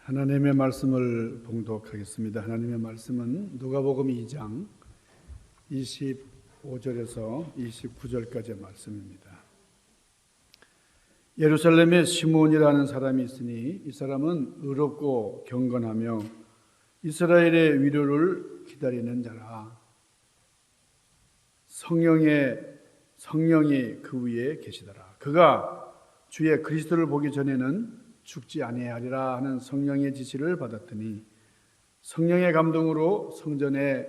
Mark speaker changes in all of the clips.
Speaker 1: 하나님의 말씀을 봉독하겠습니다. 하나님의 말씀은 누가복음 2장 25절에서 29절까지의 말씀입니다. 예루살렘에 시몬이라는 사람이 있으니 이 사람은 의롭고 경건하며 이스라엘의 위로를 기다리는 자라. 성령이 그 위에 계시더라. 그가 주의 그리스도를 보기 전에는 죽지 아니하리라 하는 성령의 지시를 받았더니 성령의 감동으로 성전에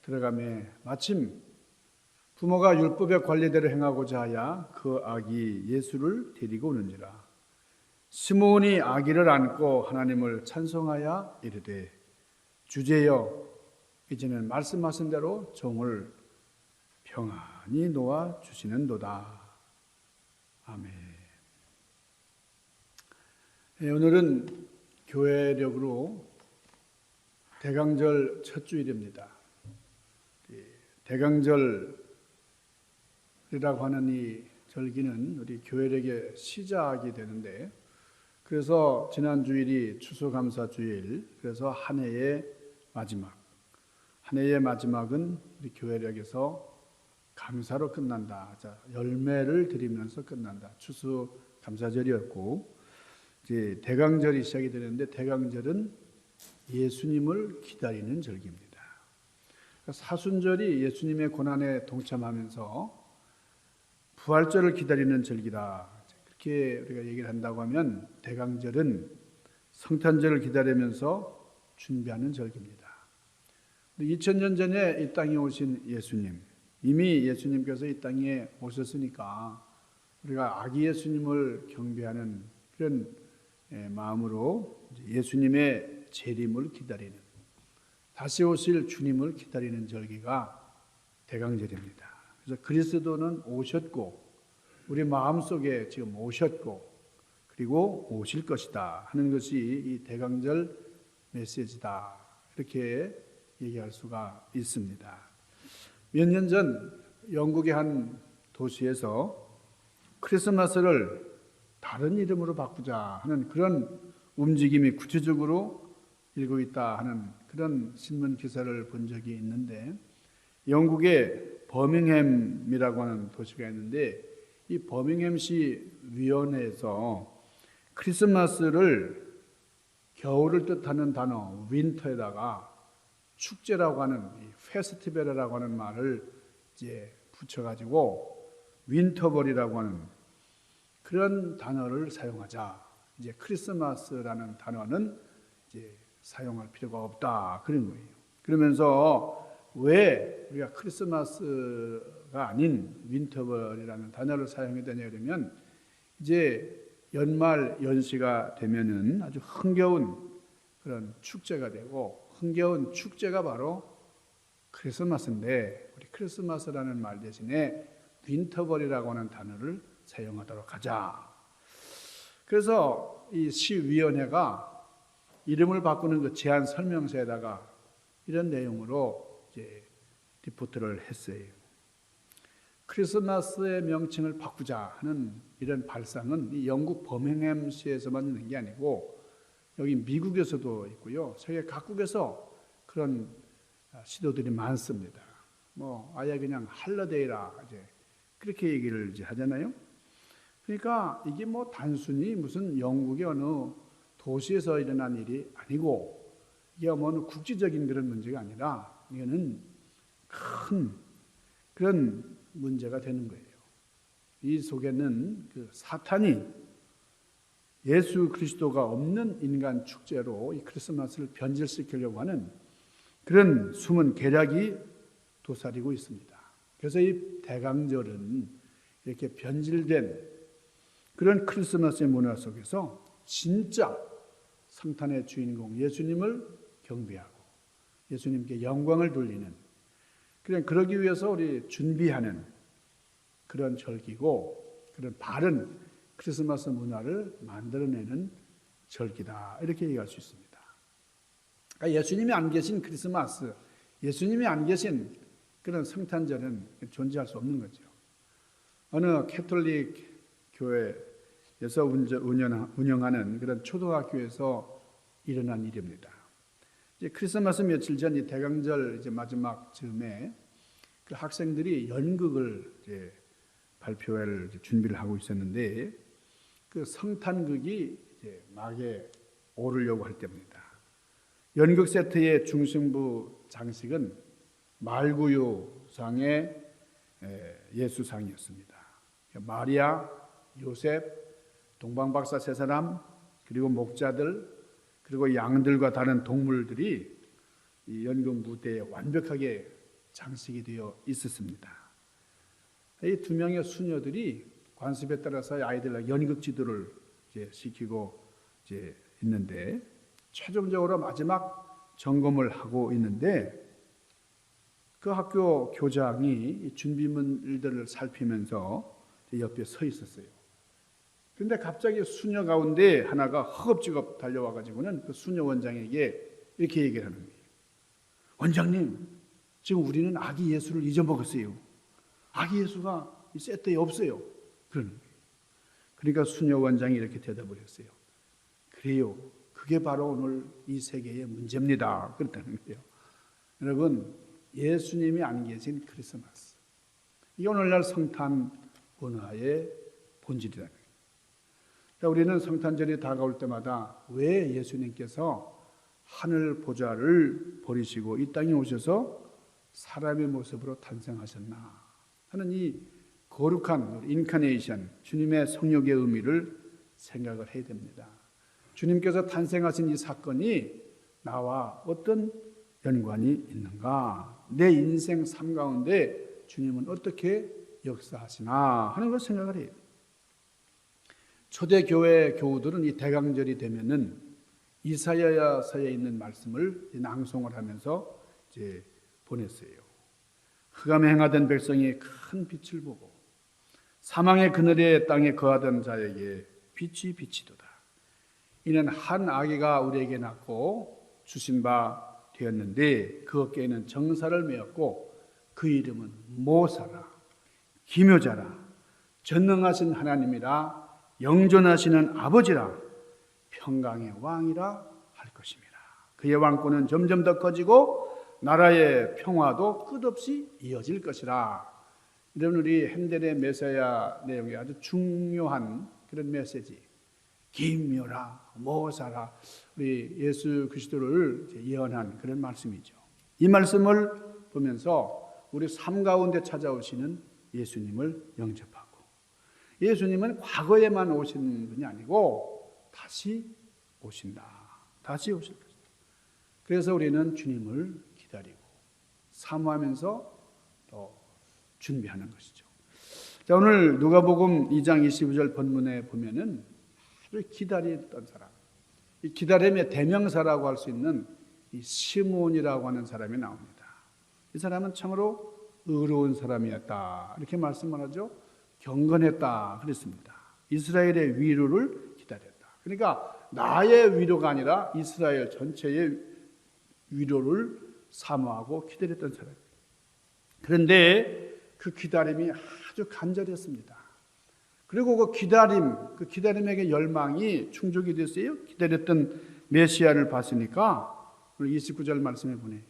Speaker 1: 들어가매 마침 부모가 율법의 관례대로 행하고자 하여 그 아기 예수를 데리고 오는지라. 시몬이 아기를 안고 하나님을 찬송하여 이르되 주제여 이제는 말씀하신 대로 종을 평안히 놓아 주시는도다. 아멘. 오늘은 교회력으로 대강절 첫 주일입니다. 대강절이라고 하는 이 절기는 우리 교회력의 시작이 되는데, 그래서 지난 주일이 추수감사주일, 그래서 한 해의 마지막. 한 해의 마지막은 우리 교회력에서 감사로 끝난다. 열매를 드리면서 끝난다. 추수감사절이었고, 이제 대강절이 시작이 되는데, 대강절은 예수님을 기다리는 절기입니다. 사순절이 예수님의 고난에 동참하면서 부활절을 기다리는 절기다. 그렇게 우리가 얘기를 한다고 하면, 대강절은 성탄절을 기다리면서 준비하는 절기입니다. 2000년 전에 이 땅에 오신 예수님, 이미 예수님께서 이 땅에 오셨으니까 우리가 아기 예수님을 경배하는 그런 마음으로 예수님의 재림을 기다리는, 다시 오실 주님을 기다리는 절기가 대강절입니다. 그래서 그리스도는 오셨고 우리 마음속에 지금 오셨고 그리고 오실 것이다 하는 것이 이 대강절 메시지다, 이렇게 얘기할 수가 있습니다. 몇 년 전 영국의 한 도시에서 크리스마스를 다른 이름으로 바꾸자 하는 그런 움직임이 구체적으로 일고 있다 하는 그런 신문 기사를 본 적이 있는데, 영국의 버밍햄이라고 하는 도시가 있는데, 이 버밍햄시 위원회에서 크리스마스를 겨울을 뜻하는 단어 윈터에다가 축제라고 하는 페스티벌이라고 하는 말을 이제 붙여가지고 윈터벌이라고 하는 그런 단어를 사용하자. 이제 크리스마스라는 단어는 이제 사용할 필요가 없다, 그런 거예요. 그러면서 왜 우리가 크리스마스가 아닌 윈터벌이라는 단어를 사용해야 되냐 그러면, 이제 연말 연시가 되면은 아주 흥겨운 그런 축제가 되고, 흥겨운 축제가 바로 크리스마스인데, 우리 크리스마스라는 말 대신에 윈터벌이라고 하는 단어를 사용하도록 하자. 그래서 이 시위원회가 이름을 바꾸는 그 제안 설명서에다가 이런 내용으로 이제 리포트를 했어요. 크리스마스의 명칭을 바꾸자 하는 이런 발상은 이 영국 버밍햄시에서만 있는 게 아니고 여기 미국에서도 있고요, 세계 각국에서 그런 시도들이 많습니다. 아예 그냥 할러데이라 이제 그렇게 얘기를 이제 하잖아요. 그러니까 이게 단순히 무슨 영국의 어느 도시에서 일어난 일이 아니고, 이게 어느 국제적인 그런 문제가 아니라 이거는 큰 그런 문제가 되는 거예요. 이 속에는 그 사탄이 예수 그리스도가 없는 인간 축제로 이 크리스마스를 변질시키려고 하는 그런 숨은 계략이 도사리고 있습니다. 그래서 이 대강절은 이렇게 변질된 그런 크리스마스의 문화 속에서 진짜 성탄의 주인공 예수님을 경배하고 예수님께 영광을 돌리는, 그러기 위해서 우리 준비하는 그런 절기고, 그런 바른 크리스마스 문화를 만들어내는 절기다, 이렇게 얘기할 수 있습니다. 그러니까 예수님이 안 계신 크리스마스, 예수님이 안 계신 그런 성탄절은 존재할 수 없는 거죠. 어느 캐톨릭 교회에서 운영하는 그런 초등학교에서 일어난 일입니다. 이제 크리스마스 며칠 전 이 대강절 이제 마지막 즈음에 그 학생들이 연극을 이제 발표할 준비를 하고 있었는데 그 성탄극이 이제 막에 오르려고 할 때입니다. 연극 세트의 중심부 장식은 말구유상의 예수상이었습니다. 마리아, 요셉, 동방박사 세 사람, 그리고 목자들, 그리고 양들과 다른 동물들이 이 연극 무대에 완벽하게 장식이 되어 있었습니다. 이 두 명의 수녀들이 관습에 따라서 아이들 연극 지도를 이제 시키고 이제 있는데 최종적으로 마지막 점검을 하고 있는데 그 학교 교장이 준비물들을 살피면서 옆에 서 있었어요. 그런데 갑자기 수녀 가운데 하나가 허겁지겁 달려와 가지고는 그 수녀 원장에게 이렇게 얘기를 하는 거예요. 원장님, 지금 우리는 아기 예수를 잊어먹었어요. 아기 예수가 이 세트에 없어요. 그러는 거예요. 그러니까 수녀 원장이 이렇게 대답을 했어요. 그래요. 그게 바로 오늘 이 세계의 문제입니다. 그렇다는 거예요. 여러분, 예수님이 안 계신 크리스마스. 이게 오늘날 성탄 문화의 본질이라는 거예요. 그러니까 우리는 성탄절이 다가올 때마다 왜 예수님께서 하늘 보좌를 버리시고 이 땅에 오셔서 사람의 모습으로 탄생하셨나 하는 이 거룩한 인카네이션, 주님의 성육의 의미를 생각을 해야 됩니다. 주님께서 탄생하신 이 사건이 나와 어떤 연관이 있는가? 내 인생 삶 가운데 주님은 어떻게 역사하시나 하는 걸 생각을 해요. 초대교회 교우들은 이 대강절이 되면은 이사야서에 있는 말씀을 낭송을 하면서 이제 보냈어요. 흑암에 행하던 백성이 큰 빛을 보고 사망의 그늘의 땅에 거하던 자에게 빛이 비치도다. 이는 한 아기가 우리에게 낳고 주신 바 되었는데 그 어깨에는 정사를 메었고 그 이름은 모사라, 기묘자라, 전능하신 하나님이라, 영존하시는 아버지라, 평강의 왕이라 할 것입니다. 그의 왕권은 점점 더 커지고 나라의 평화도 끝없이 이어질 것이라. 이런 우리 핸델의 메시아 내용이 아주 중요한 그런 메시지. 기묘라, 모사라, 우리 예수 그리스도를 예언한 그런 말씀이죠. 이 말씀을 보면서 우리 삶 가운데 찾아오시는 예수님을 영접하고, 예수님은 과거에만 오신 분이 아니고 다시 오신다. 다시 오실 것이다. 그래서 우리는 주님을 기다리고 사모하면서 또 준비하는 것이죠. 자, 오늘 누가복음 2장 22절 본문에 보면은 기다렸던 사람, 이 기다림의 대명사라고 할 수 있는 이 시몬이라고 하는 사람이 나옵니다. 이 사람은 참으로 의로운 사람이었다 이렇게 말씀을 하죠. 경건했다 그랬습니다. 이스라엘의 위로를 기다렸다. 그러니까 나의 위로가 아니라 이스라엘 전체의 위로를 사모하고 기다렸던 사람입니다. 그런데 그 기다림이 아주 간절했습니다. 그리고 그 기다림에게 열망이 충족이 됐어요. 기다렸던 메시아를 봤으니까 오늘 29절 말씀에 보내.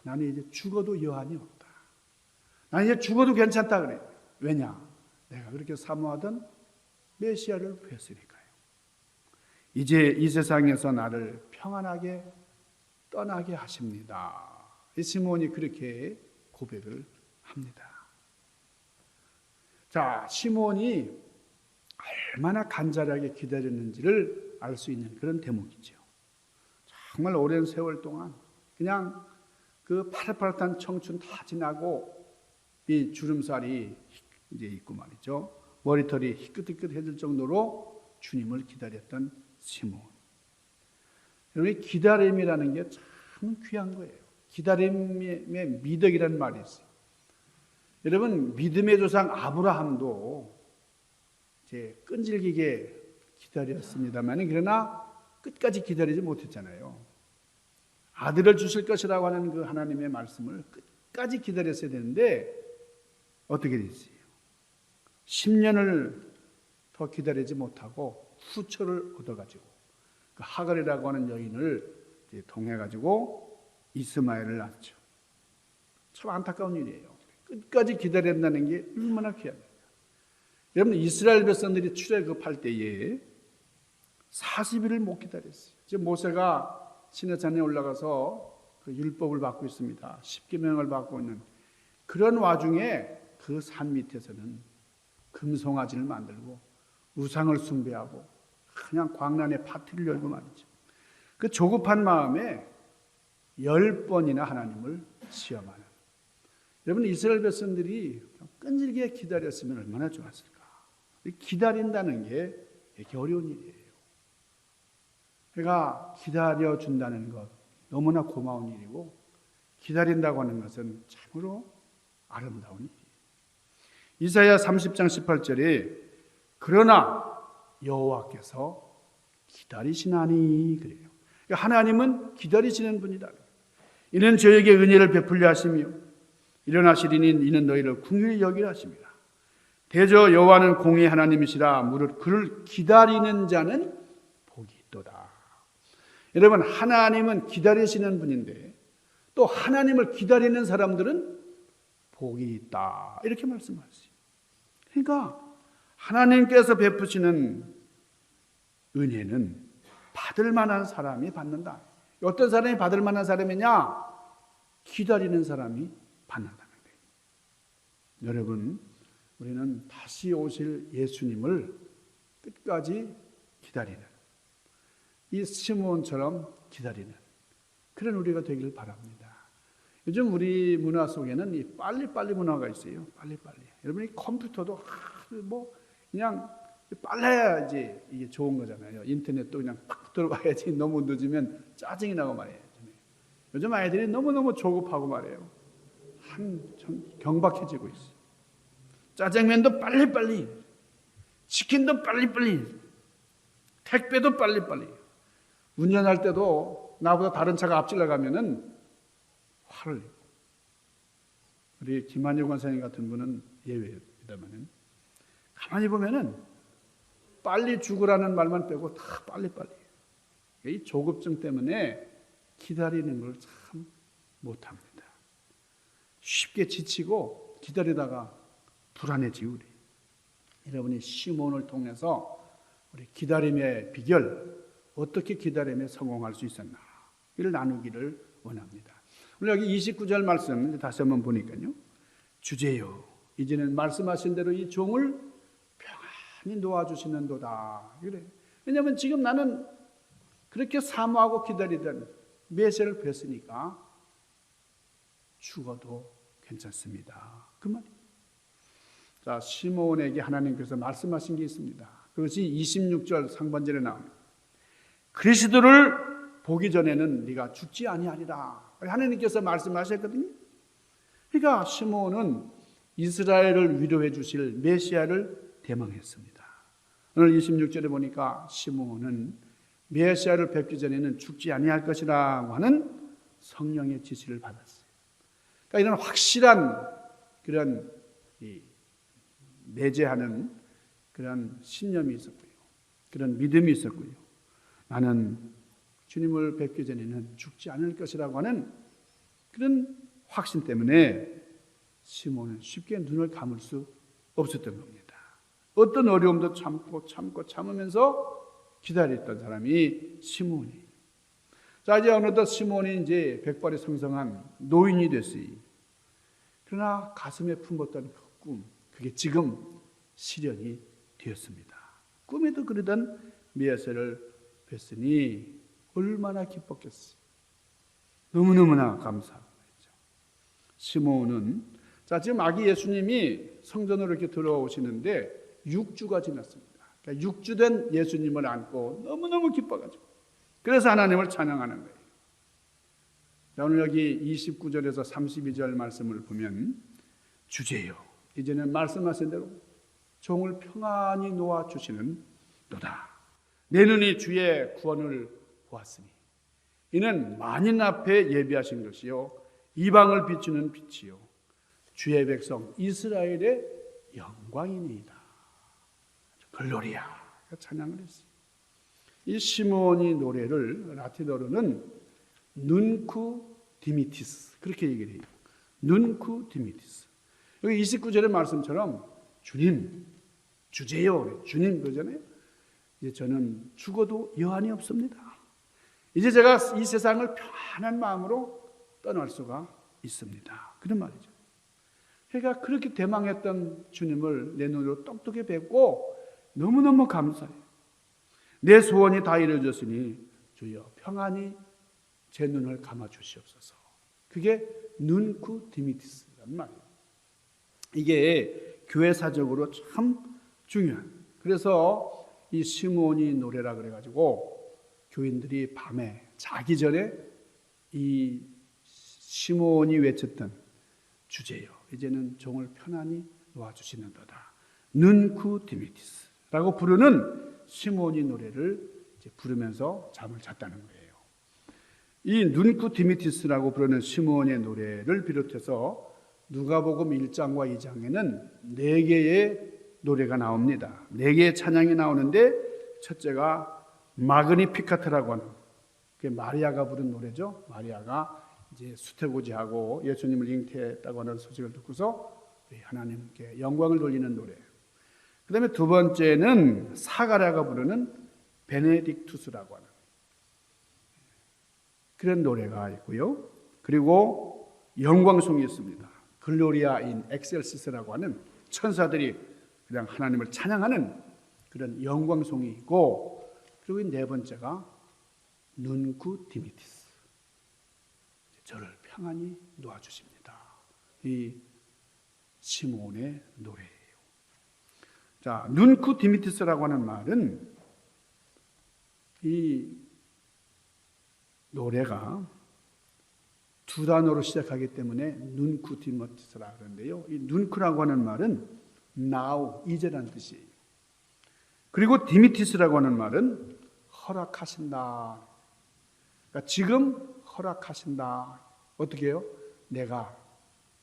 Speaker 1: 나는 이제 죽어도 여한이 없다. 나는 이제 죽어도 괜찮다 그래. 왜냐? 내가 그렇게 사모하던 메시아를 뵀으니까요. 이제 이 세상에서 나를 평안하게 떠나게 하십니다. 이 시몬이 그렇게 고백을 합니다. 자, 시몬이 얼마나 간절하게 기다렸는지를 알 수 있는 그런 대목이죠. 정말 오랜 세월 동안 그냥 그 파릇파릇한 청춘 다 지나고 이 주름살이 이제 있고 말이죠. 머리털이 희끗희끗해질 정도로 주님을 기다렸던 시몬. 여러분, 기다림이라는 게 참 귀한 거예요. 기다림의 미덕이라는 말이 있어요. 여러분, 믿음의 조상 아브라함도 이제 끈질기게 기다렸습니다만 그러나 끝까지 기다리지 못했잖아요. 아들을 주실 것이라고 하는 그 하나님의 말씀을 끝까지 기다렸어야 되는데 어떻게 됐어요? 10년을 더 기다리지 못하고 후처를 얻어가지고 그 하갈이라고 하는 여인을 통해 가지고 이스마엘을 낳죠. 참 안타까운 일이에요. 끝까지 기다린다는 게 얼마나 귀합니까? 여러분, 이스라엘 백성들이 출애굽할 때에 40일을 못 기다렸어요. 지금 모세가 시내산에 올라가서 그 율법을 받고 있습니다. 십계명을 받고 있는 그런 와중에 그 산 밑에서는 금송아지를 만들고 우상을 숭배하고 그냥 광란의 파티를 열고 말이죠. 그 조급한 마음에 10번이나 하나님을 시험하는. 여러분, 이스라엘 백성들이 끈질기게 기다렸으면 얼마나 좋았을까. 기다린다는 게 이렇게 어려운 일이에요. 그러니까 기다려준다는 것 너무나 고마운 일이고, 기다린다고 하는 것은 참으로 아름다운 일이에요. 이사야 30장 18절에 그러나 여호와께서 기다리시나니 그래요. 그러니까 하나님은 기다리시는 분이다. 이는 저에게 은혜를 베풀려 하시며 일어나시리니 이는 너희를 긍휼히 여기려 하십니다. 대저 여호와는 공의 하나님이시라. 무릇 그를 기다리는 자는 복이 있도다. 여러분, 하나님은 기다리시는 분인데 또 하나님을 기다리는 사람들은 복이 있다. 이렇게 말씀하세요. 그러니까 하나님께서 베푸시는 은혜는 받을 만한 사람이 받는다. 어떤 사람이 받을 만한 사람이냐? 기다리는 사람이 받는다는 거예요. 여러분, 우리는 다시 오실 예수님을 끝까지 기다리는, 이 시므온처럼 기다리는 그런 우리가 되기를 바랍니다. 요즘 우리 문화 속에는 이 빨리빨리 문화가 있어요. 빨리빨리. 여러분이 컴퓨터도 그냥 빨라야지 이게 좋은 거잖아요. 인터넷도 그냥 팍 들어가야지. 너무 늦으면 짜증이 나고 말이에요. 요즘 아이들이 너무너무 조급하고 말이에요. 경박해지고 있어요. 짜장면도 빨리빨리, 치킨도 빨리빨리, 택배도 빨리빨리. 운전할 때도 나보다 다른 차가 앞질러 가면은 화를 내고. 우리 김한일 권사님 같은 분은 예외입니다만은 가만히 보면은 빨리 죽으라는 말만 빼고 다 빨리빨리. 이 조급증 때문에 기다리는 걸 참 못합니다. 쉽게 지치고 기다리다가 불안해지고 우리. 여러분이 시몬을 통해서 우리 기다림의 비결, 어떻게 기다림에 성공할 수 있었나 이를 나누기를 원합니다. 오늘 여기 29절 말씀 다시 한번 보니까요. 주제요, 이제는 말씀하신 대로 이 종을 평안히 놓아주시는도다. 그래. 왜냐하면 지금 나는 그렇게 사모하고 기다리던 메시아를 뵀으니까 죽어도 괜찮습니다. 그 말이에요. 자, 시몬에게 하나님께서 말씀하신 게 있습니다. 그것이 26절 상반절에 나옵니다. 그리스도를 보기 전에는 네가 죽지 아니하리라. 하나님께서 말씀하셨거든요. 그러니까 시몬은 이스라엘을 위로해 주실 메시아를 대망했습니다. 오늘 26절에 보니까 시몬은 메시아를 뵙기 전에는 죽지 아니할 것이라고 하는 성령의 지시를 받았어요. 그러니까 이런 확실한 그런 내재하는 그런 신념이 있었고요. 그런 믿음이 있었고요. 나는 주님을 뵙기 전에는 죽지 않을 것이라고 하는 그런 확신 때문에 시몬은 쉽게 눈을 감을 수 없었던 겁니다. 어떤 어려움도 참으면서 기다렸던 사람이 시몬이. 자, 이제 어느덧 시몬이 이제 백발이 성성한 노인이 됐어요. 그러나 가슴에 품었던 그 꿈, 그게 지금 실현이 되었습니다. 꿈에도 그러던 메시아를 뵀으니 얼마나 기뻤겠어요. 너무너무나 감사하고 있죠. 시몬은, 자, 지금 아기 예수님이 성전으로 이렇게 들어오시는데 6주가 지났습니다. 그러니까 6주 된 예수님을 안고 너무너무 기뻐가지고 그래서 하나님을 찬양하는 거예요. 자, 오늘 여기 29절에서 32절 말씀을 보면 주제요, 이제는 말씀하신 대로 종을 평안히 놓아주시는 도다. 내 눈이 주의 구원을 보았으니 이는 만인 앞에 예비하신 것이요 이방을 비추는 빛이요 주의 백성 이스라엘의 영광이니이다. 글로리아. 찬양을 했어요. 이 시몬이 노래를 라틴어로는 눈쿠 디미티스 그렇게 얘기를 해요. 눈쿠 디미티스. 여기 29절의 말씀처럼 주님, 주제요, 주님 그러잖아요. 이제 저는 죽어도 여한이 없습니다. 이제 제가 이 세상을 편한 마음으로 떠날 수가 있습니다. 그런 말이죠. 그러니까 그렇게 대망했던 주님을 내 눈으로 똑똑히 뵙고 너무너무 감사해요. 내 소원이 다 이루어졌으니 주여 평안히 제 눈을 감아 주시옵소서. 그게 눈쿠 디미티스라는 말이에요. 이게 교회사적으로 참 중요한. 그래서 이 시몬이 노래라 그래가지고 교인들이 밤에 자기 전에 이 시몬이 외쳤던 주제요. 이제는 종을 편안히 놓아주시는도다. 눈쿠 디미티스라고 부르는 시몬이 노래를 이제 부르면서 잠을 잤다는 거예요. 이 눈쿠 디미티스라고 부르는 시몬의 노래를 비롯해서 누가복음 1장과 2장에는 4개의 노래가 나옵니다. 4개의 찬양이 나오는데 첫째가 마그니피카트라고 하는 그게 마리아가 부른 노래죠. 마리아가 이제 수태고지하고 예수님을 잉태했다고 하는 소식을 듣고서 하나님께 영광을 돌리는 노래. 그 다음에 두 번째는 사가랴가 부르는 베네딕투스라고 하는 그런 노래가 있고요. 그리고 영광송이 있습니다. 글로리아 인 엑셀시스라고 하는 천사들이 그냥 하나님을 찬양하는 그런 영광송이 있고, 그리고 네 번째가 눈쿠 디미티스, 저를 평안히 놓아주십니다. 이 시몬의 노래예요. 자, 눈쿠 디미티스라고 하는 말은 이 노래가 두 단어로 시작하기 때문에 눈쿠 디미티스라 그러는데요. 이 눈쿠라고 하는 말은 now, 이제라는 뜻이에요. 그리고 디미티스라고 하는 말은 허락하신다. 그러니까 지금 허락하신다. 어떻게 해요? 내가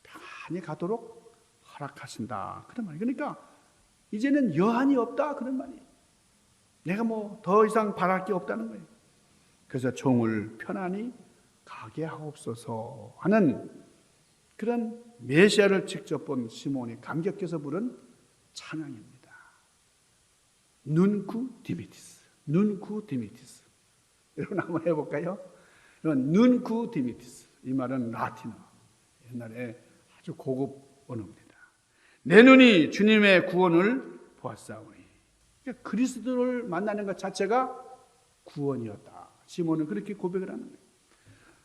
Speaker 1: 편안히 가도록 허락하신다. 그런 말이에요. 그러니까 이제는 여한이 없다. 그런 말이에요. 내가 뭐 더 이상 바랄 게 없다는 거예요. 그래서 종을 편안히 가게 하옵소서 하는 그런 메시아를 직접 본 시몬이 감격해서 부른 찬양입니다. 눈쿠 디미티스, 눈쿠 디미티스. 여러분 한번 해볼까요? 눈쿠 디미티스. 이 말은 라틴어, 옛날에 아주 고급 언어입니다. 내 눈이 주님의 구원을 보았사오니. 그러니까 그리스도를 만나는 것 자체가 구원이었다. 시몬은 그렇게 고백을 하는 거예요.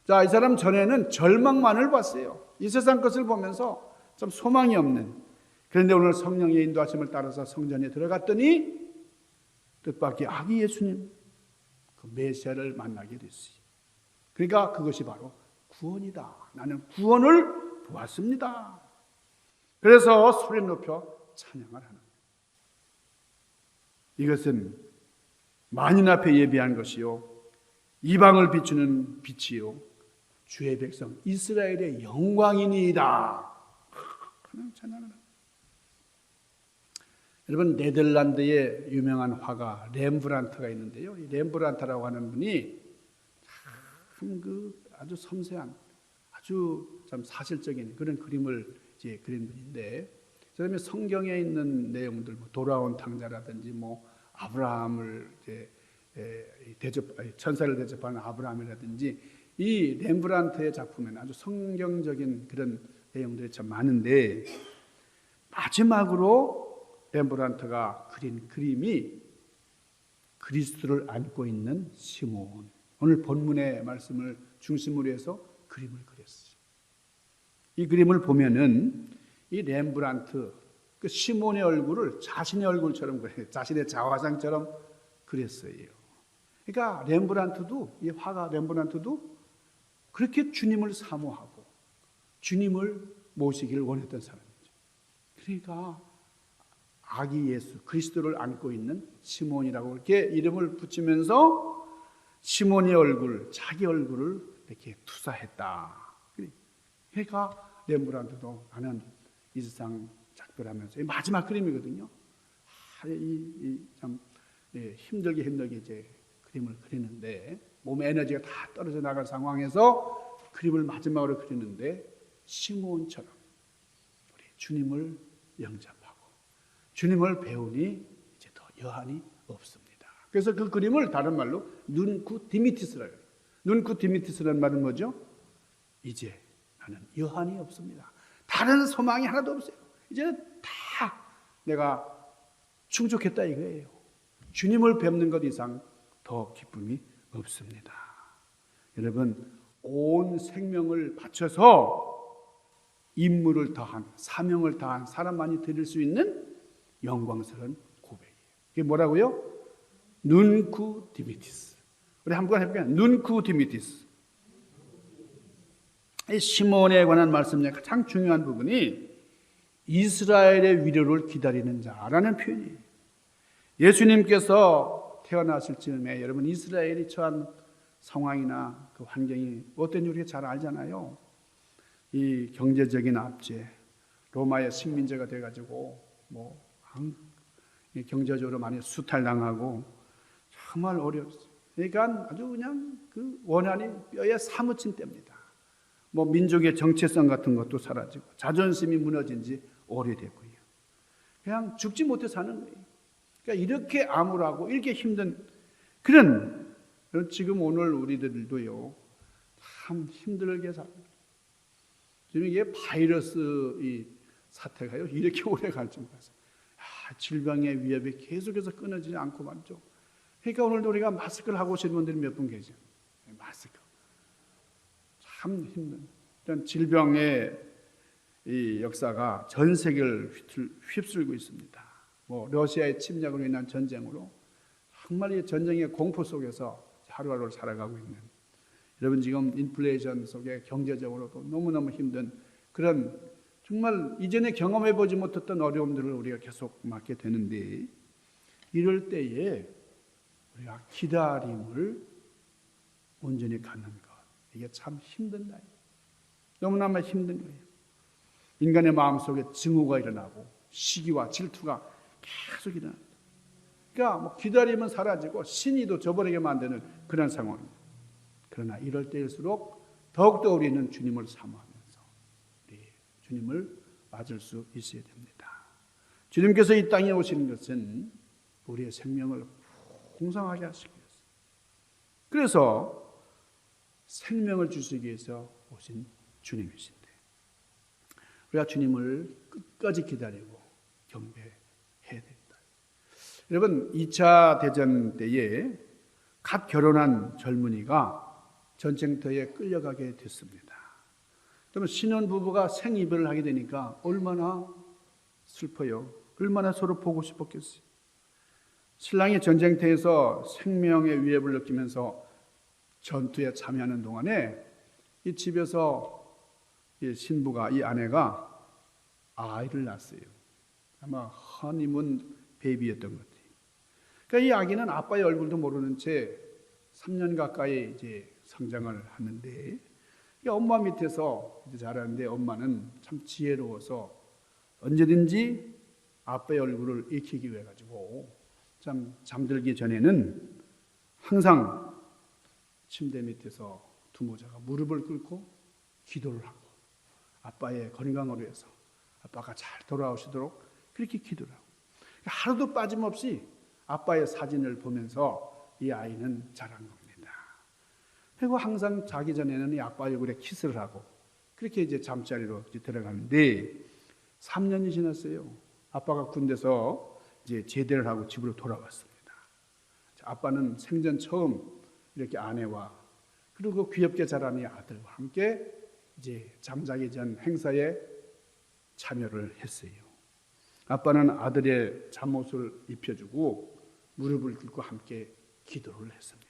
Speaker 1: 자, 이 사람 전에는 절망만을 봤어요. 이 세상 것을 보면서 좀 소망이 없는. 그런데 오늘 성령의 인도하심을 따라서 성전에 들어갔더니 뜻밖의 아기 예수님, 그 메시아를 만나게 됐어요. 그러니까 그것이 바로 구원이다. 나는 구원을 보았습니다. 그래서 소리 높여 찬양을 하는 거예요. 이것은 만인 앞에 예비한 것이요, 이방을 비추는 빛이요, 주의 백성 이스라엘의 영광이니이다. 그냥 찬양을 합니다. 여러분, 네덜란드의 유명한 화가 렘브란트가 있는데요. 이 렘브란트라고 하는 분이 참 아주 섬세한, 아주 참 사실적인 그런 그림을 이제 그린 분인데, 그다음에 성경에 있는 내용들, 돌아온 탕자라든지, 아브라함을 이제 천사를 대접하는 아브라함이라든지, 이 렘브란트의 작품에는 아주 성경적인 그런 내용들이 참 많은데, 마지막으로 렘브란트가 그린 그림이 그리스도를 안고 있는 시몬. 오늘 본문의 말씀을 중심으로 해서 그림을 그렸어요. 이 그림을 보면은 이 렘브란트, 그 시몬의 얼굴을 자신의 얼굴처럼 그려요. 자신의 자화상처럼 그렸어요. 그러니까 렘브란트도, 이 화가 렘브란트도 그렇게 주님을 사모하고 주님을 모시기를 원했던 사람이죠. 그러니까 아기 예수, 그리스도를 안고 있는 시몬이라고 이렇게 이름을 붙이면서 시몬의 얼굴, 자기 얼굴을 이렇게 투사했다. 그러니까 렘브란트도 나는 이 세상 작별하면서 마지막 그림이거든요. 참 힘들게 이제 그림을 그리는데 몸의 에너지가 다 떨어져 나갈 상황에서 그림을 마지막으로 그리는데 시므온처럼 우리 주님을 영접하고 주님을 배우니 이제 더 여한이 없습니다. 그래서 그 그림을 다른 말로 눈쿠 디미티스라고 해요. 눈쿠 디미티스라는 말은 뭐죠? 이제 나는 여한이 없습니다. 다른 소망이 하나도 없어요. 이제 다 내가 충족했다 이거예요. 주님을 뵙는 것 이상 더 기쁨이 없습니다. 여러분, 온 생명을 바쳐서 임무를 다한, 사명을 다한 사람만이 드릴 수 있는 영광스러운 고백이에요. 이게 뭐라고요? 눈쿠 디미티스. 우리 한번 해볼까요? 눈쿠 디미티스. 이 시몬에 관한 말씀 중에 가장 중요한 부분이 이스라엘의 위로를 기다리는 자라는 표현이에요. 예수님께서 태어났을 즈음에 여러분 이스라엘이 처한 상황이나 그 환경이 어떤지 우리가 잘 알잖아요. 이 경제적인 압제, 로마의 식민지가 돼가지고 경제적으로 많이 수탈당하고 정말 어려웠어요. 그러니까 아주 그냥 그 원한이 뼈에 사무친 때입니다. 민족의 정체성 같은 것도 사라지고 자존심이 무너진 지 오래됐고요. 그냥 죽지 못해 사는 거예요. 그러니까 이렇게 암울하고 이렇게 힘든 그런 지금 오늘 우리들도요 참 힘들게 삽니다. 지금 이게 바이러스 이 사태가요 이렇게 오래 갈지 몰랐어요. 질병의 위협이 계속해서 끊어지지 않고 말이죠. 그러니까 오늘도 우리가 마스크를 하고 오시는 분들이 몇 분 계죠. 마스크. 참 힘든 이런 질병의 이 역사가 전 세계를 휩쓸고 있습니다. 러시아의 침략으로 인한 전쟁으로 정말 이 전쟁의 공포 속에서 하루하루를 살아가고 있는 여러분 지금 인플레이션 속에 경제적으로도 너무너무 힘든 그런 정말 이전에 경험해보지 못했던 어려움들을 우리가 계속 맞게 되는데 이럴 때에 우리가 기다림을 온전히 갖는 것 이게 참 힘든다. 너무나마 힘든 거예요. 인간의 마음속에 증오가 일어나고 시기와 질투가 계속 일어납니다. 그러니까 기다림은 사라지고 신의도 저버리게 만드는 그런 상황입니다. 그러나 이럴 때일수록 더욱더 우리는 주님을 사모하면서 우리 주님을 맞을 수 있어야 됩니다. 주님께서 이 땅에 오시는 것은 우리의 생명을 풍성하게 하시기 위해서 그래서 생명을 주시기 위해서 오신 주님이신데 우리가 주님을 끝까지 기다리고 경배해야 됩니다. 여러분 2차 대전 때에 갓 결혼한 젊은이가 전쟁터에 끌려가게 됐습니다. 그러면 신혼부부가 생이별을 하게 되니까 얼마나 슬퍼요. 얼마나 서로 보고 싶었겠어요. 신랑이 전쟁터에서 생명의 위협을 느끼면서 전투에 참여하는 동안에 이 집에서 이 신부가 이 아내가 아이를 낳았어요. 아마 허니문 베이비였던 것 같아요. 그러니까 이 아기는 아빠의 얼굴도 모르는 채 3년 가까이 이제 성장을 하는데 엄마 밑에서 이제 자라는데 엄마는 참 지혜로워서 언제든지 아빠의 얼굴을 익히기 위해 가지고 참 잠들기 전에는 항상 침대 밑에서 두모자가 무릎을 꿇고 기도를 하고 아빠의 건강을 위해서 아빠가 잘 돌아오시도록 그렇게 기도를 하고 하루도 빠짐없이 아빠의 사진을 보면서 이 아이는 자란 겁니다. 그리고 항상 자기 전에는 이 아빠 얼굴에 키스를 하고 그렇게 이제 잠자리로 이제 들어가는데 3년이 지났어요. 아빠가 군대에서 이제 제대를 하고 집으로 돌아왔습니다. 아빠는 생전 처음 이렇게 아내와 그리고 귀엽게 자란 이 아들과 함께 이제 잠자기 전 행사에 참여를 했어요. 아빠는 아들의 잠옷을 입혀주고 무릎을 꿇고 함께 기도를 했습니다.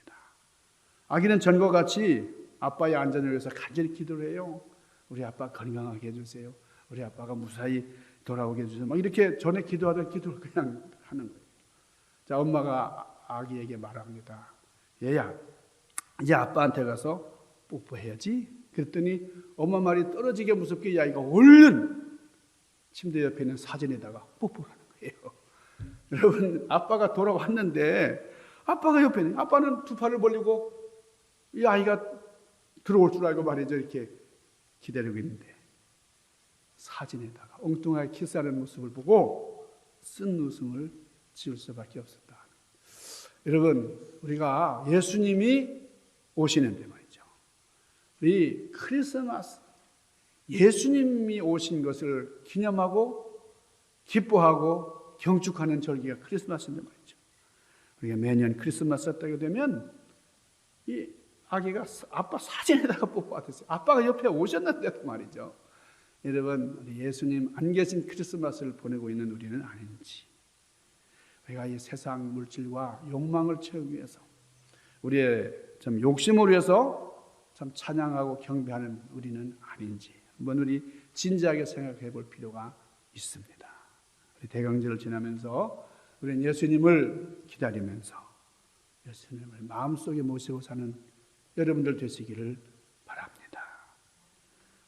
Speaker 1: 아기는 전과 같이 아빠의 안전을 위해서 간절히 기도를 해요. 우리 아빠 건강하게 해주세요. 우리 아빠가 무사히 돌아오게 해주세요. 막 이렇게 전에 기도하던 기도를 그냥 하는 거예요. 자, 엄마가 아기에게 말합니다. 얘야, 이제 아빠한테 가서 뽀뽀해야지. 그랬더니 엄마 말이 떨어지게 무섭게 이 아이가 얼른 침대 옆에 있는 사진에다가 뽀뽀를 하는 거예요. 여러분, 아빠가 돌아왔는데 아빠가 옆에 있는, 아빠는 두 팔을 벌리고 이 아이가 들어올 줄 알고 말이죠. 이렇게 기다리고 있는데 사진에다가 엉뚱하게 키스하는 모습을 보고 쓴 웃음을 지을 수밖에 없었다. 여러분, 우리가 예수님이 오시는데 말이죠. 우리 크리스마스, 예수님이 오신 것을 기념하고 기뻐하고 경축하는 절기가 크리스마스인데 말이죠. 우리가 매년 크리스마스 때가 되면 이 아기가 아빠 사진에다가 뽀뽀하듯이 아빠가 옆에 오셨는데도 말이죠. 여러분, 우리 예수님 안 계신 크리스마스를 보내고 있는 우리는 아닌지, 우리가 이 세상 물질과 욕망을 채우기 위해서 우리의 좀 욕심을 위해서 참 찬양하고 경배하는 우리는 아닌지 한번 우리 진지하게 생각해 볼 필요가 있습니다. 우리 대강절을 지나면서 우리는 예수님을 기다리면서 예수님을 마음속에 모시고 사는 여러분들 되시기를 바랍니다.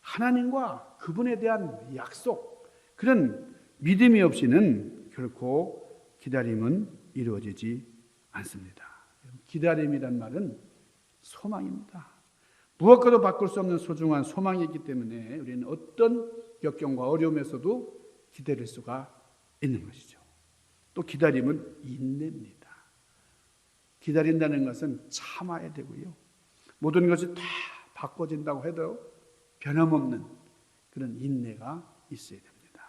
Speaker 1: 하나님과 그분에 대한 약속, 그런 믿음이 없이는 결코 기다림은 이루어지지 않습니다. 기다림이란 말은 소망입니다. 무엇과도 바꿀 수 없는 소중한 소망이 있기 때문에 우리는 어떤 역경과 어려움에서도 기다릴 수가 있는 것이죠. 또 기다림은 인내입니다. 기다린다는 것은 참아야 되고요. 모든 것이 다 바꿔진다고 해도 변함없는 그런 인내가 있어야 됩니다.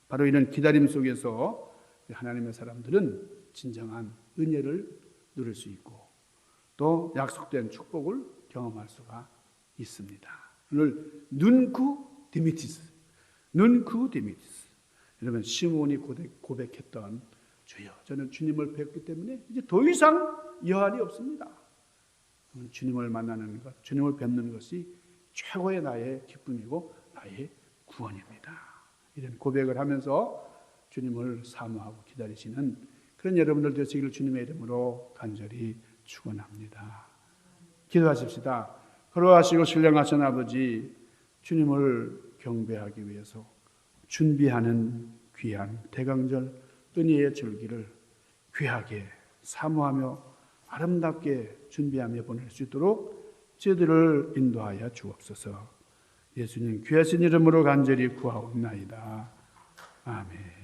Speaker 1: 바로 이런 기다림 속에서 하나님의 사람들은 진정한 은혜를 누릴 수 있고 또 약속된 축복을 경험할 수가 있습니다. 오늘 눈쿠 디미티스, 여러분 시몬이 고백했던 주여, 저는 주님을 뵙기 때문에 이제 더 이상 여한이 없습니다. 주님을 만나는 것, 주님을 뵙는 것이 최고의 나의 기쁨이고 나의 구원입니다. 이런 고백을 하면서 주님을 사모하고 기다리시는 그런 여러분들 되시기를 주님의 이름으로 간절히 축원합니다. 기도하십시다. 걸어가시고 신령하신 아버지, 주님을 경배하기 위해서 준비하는 귀한 대강절 은혜의 절기를 귀하게 사모하며 아름답게 준비하며 보낼 수 있도록 저희들을 인도하여 주옵소서. 예수님 귀하신 이름으로 간절히 구하옵나이다. 아멘.